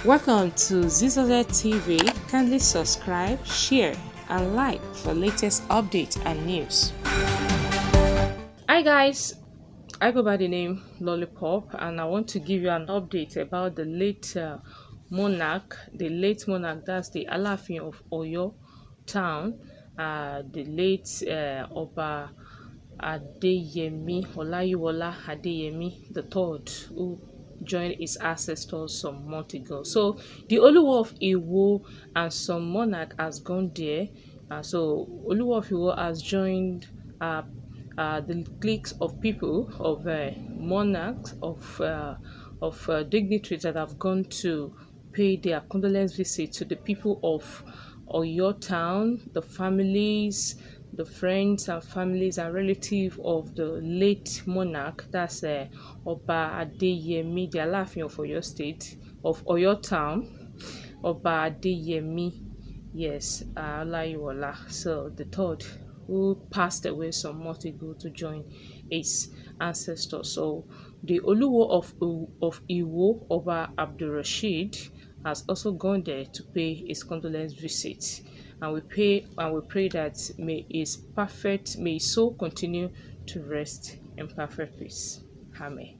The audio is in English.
Welcome to Zisodel TV. Kindly subscribe, share, and like for latest updates and news. Hi guys, I go by the name Lollipop, and I want to give you an update about the late monarch. The late monarch, that's the Alaafin of Oyo town. The late Oba Adeyemi Olayiwola Adeyemi the third, who joined his ancestors some months ago. So the Oluwo of Iwo and some monarch has gone there. So Oluwo of Iwo has joined the cliques of people, of monarchs, of dignitaries that have gone to pay their condolence visit to the people of Oyo town, the families, the friends and families and relatives of the late monarch. That's Oba Adeyemi, the Alaafin of Oyo State, of Oyo town, Oba Adeyemi, yes, Olayiwola, so the third, who passed away some months ago to join his ancestors. So the Oluwo of Iwo, Oba Abdulrashid, has also gone there to pay his condolence visit, and we pray that may his soul continue to rest in perfect peace. Amen.